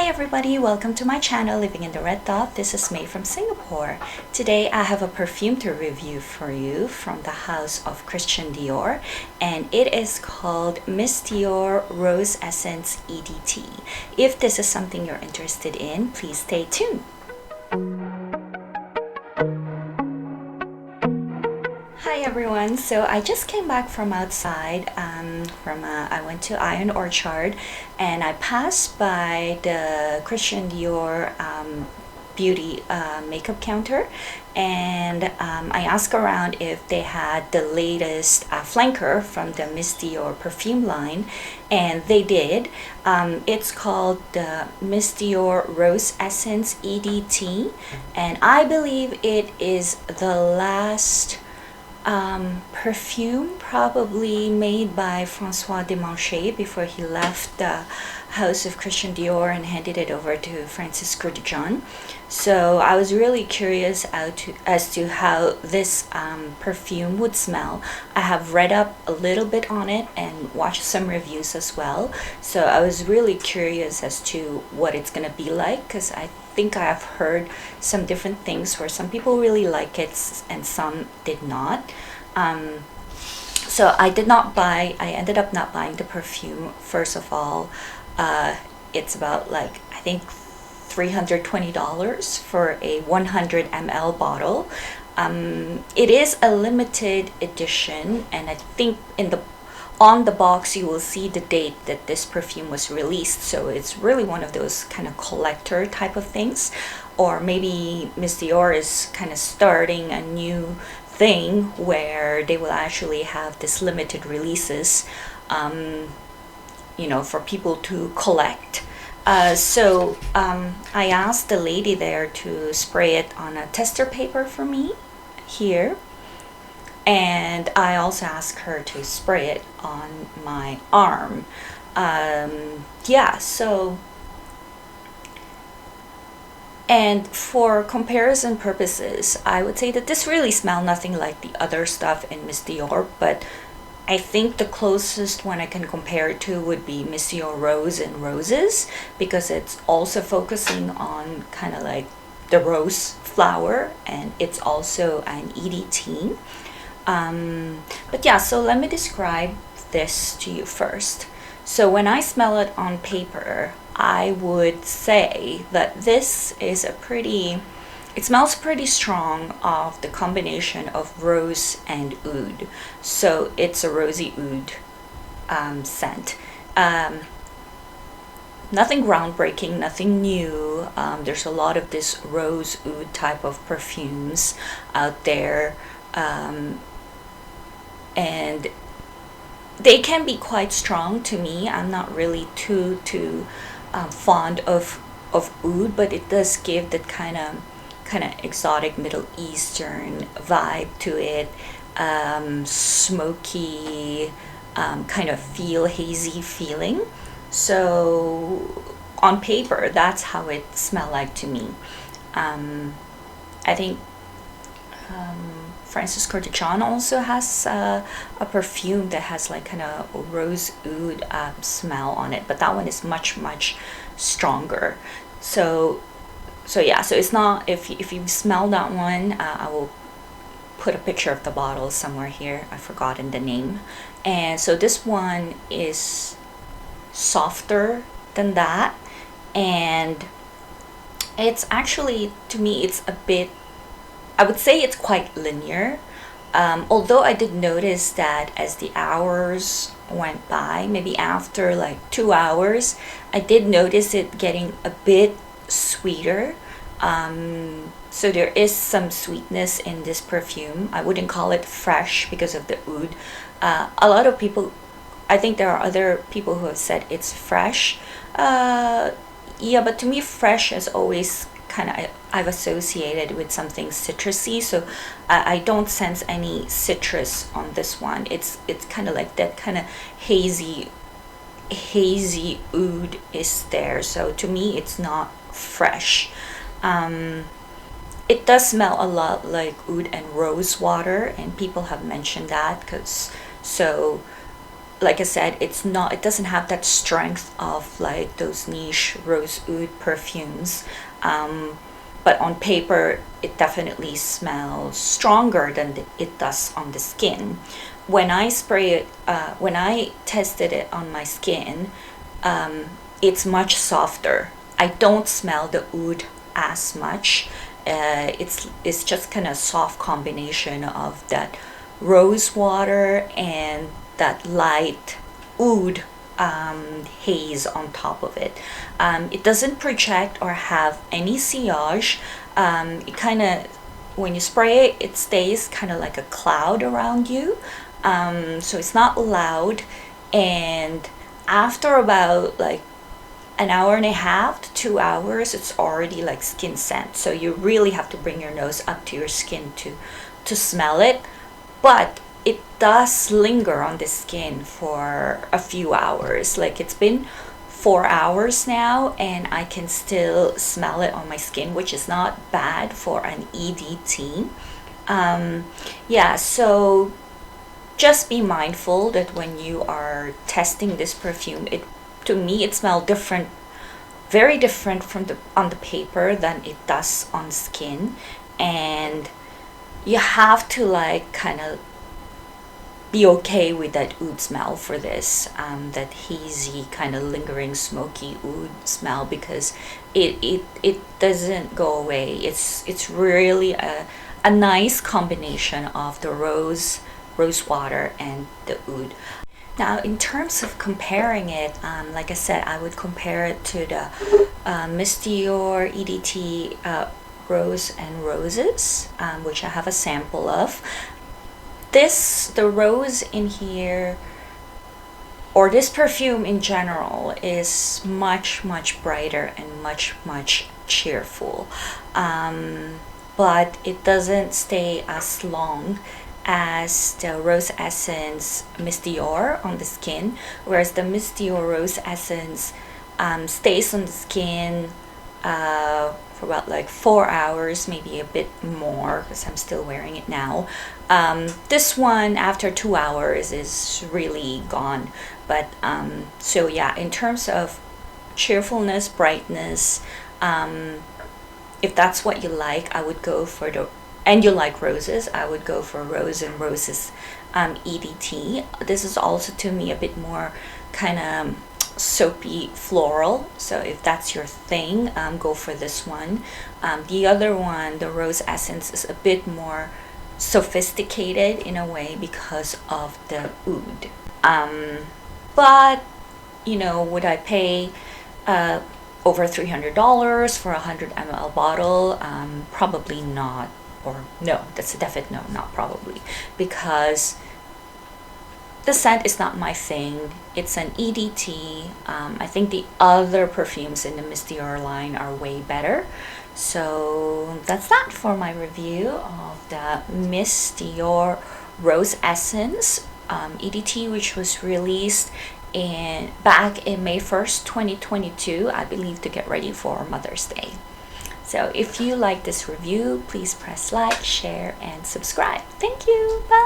Hi everybody, welcome to my channel Living in the Red Dot. This is May from Singapore. Today I have a perfume to review for you from the house of Christian Dior, and it is called Miss Dior Rose Essence EDT. If this is something you're interested in, please stay tuned. Hi everyone, so I just came back from outside. I went to Iron Orchard and I passed by the Christian Dior beauty makeup counter, and I asked around if they had the latest flanker from the Miss Dior perfume line, and they did. It's called the Miss Dior Rose Essence EDT, and I believe it is the last perfume probably made by Francois Demanché before he left the house of Christian Dior and handed it over to Francis Kurkdjian. So I was really curious as to how this perfume would smell. I have read up a little bit on it and watched some reviews as well. So I was really curious as to what it's gonna be like, because I think I have heard some different things where some people really like it and some did not. So I ended up not buying the perfume. First of all, it's about, like, I think $320 for a 100 ml bottle. It is a limited edition, and I think on the box you will see the date that this perfume was released, so it's really one of those kind of collector type of things. Or maybe Miss Dior is kind of starting a new thing where they will actually have this limited releases, for people to collect. So I asked the lady there to spray it on a tester paper for me here, and I also asked her to spray it on my arm. And for comparison purposes, I would say that this really smells nothing like the other stuff in Miss Dior, but I think the closest one I can compare it to would be Miss Dior Rose and Roses, because it's also focusing on kind of like the rose flower, and it's also an EDT. But yeah, so let me describe this to you first. So when I smell it on paper, I would say that this is it smells pretty strong of the combination of rose and oud. So it's a rosy oud scent. Nothing groundbreaking, nothing new. There's a lot of this rose oud type of perfumes out there. And they can be quite strong to me. I'm not really too fond of oud, but it does give that kind of exotic Middle Eastern vibe to it. Smoky kind of hazy feeling. So on paper, that's how it smelled like to me. I think Francis Kurkdjian also has a perfume that has like kind of rose oud smell on it, but that one is much stronger. So it's not, if you smell that one, I will put a picture of the bottle somewhere here. I've forgotten the name. And so this one is softer than that, and it's actually, to me, it's a bit, I would say it's quite linear. Although I did notice that as the hours went by, maybe after like 2 hours, I did notice it getting a bit sweeter. So there is some sweetness in this perfume. I wouldn't call it fresh because of the oud. A lot of people, I think there are other people who have said it's fresh. Yeah, but to me, fresh is always I've associated with something citrusy, so I don't sense any citrus on this one. It's kind of like that kind of hazy oud is there. So to me, it's not fresh. It does smell a lot like oud and rose water, and people have mentioned that, because like I said, it doesn't have that strength of like those niche rose oud perfumes. But on paper, it definitely smells stronger than it does on the skin. When I spray it, when I tested it on my skin, it's much softer. I don't smell the oud as much. It's just kind of soft combination of that rose water and that light oud haze on top of it. It doesn't project or have any sillage. It kind of, when you spray it, it stays kind of like a cloud around you. So it's not loud. And after about like an hour and a half to 2 hours, it's already like skin scent. So you really have to bring your nose up to your skin to smell it. But it does linger on the skin for a few hours. Like it's been 4 hours now, and I can still smell it on my skin, which is not bad for an EDT. Yeah, so just be mindful that when you are testing this perfume, to me it smelled different, very different from on the paper than it does on skin. And you have to like kind of be okay with that oud smell for this, that hazy kind of lingering smoky oud smell, because it doesn't go away. It's really a nice combination of the rose water and the oud. Now, in terms of comparing it, like I said, I would compare it to the Miss Dior EDT Rose and Roses, which I have a sample of. The rose in here, or this perfume in general, is much brighter and much cheerful, but it doesn't stay as long as the Rose Essence Miss Dior on the skin, whereas the Miss Dior Rose Essence stays on the skin for about like 4 hours, maybe a bit more, because I'm still wearing it now. This one, after 2 hours, is really gone. But so yeah, in terms of cheerfulness, brightness, if that's what you like, I would go for and you like roses, I would go for Rose and Roses EDT. This is also, to me, a bit more kind of soapy floral, so if that's your thing, go for this one. The other one, the Rose Essence, is a bit more sophisticated in a way because of the oud. But you know, would I pay over $300 for a 100 ml bottle? Probably not. Or no, that's a definite no, not probably, because the scent is not my thing. It's an EDT. I think the other perfumes in the Miss Dior line are way better. So that's that for my review of the Miss Dior Rose Essence EDT, which was released back in May 1st, 2022, I believe, to get ready for Mother's Day. So if you like this review, please press like, share, and subscribe. Thank you. Bye.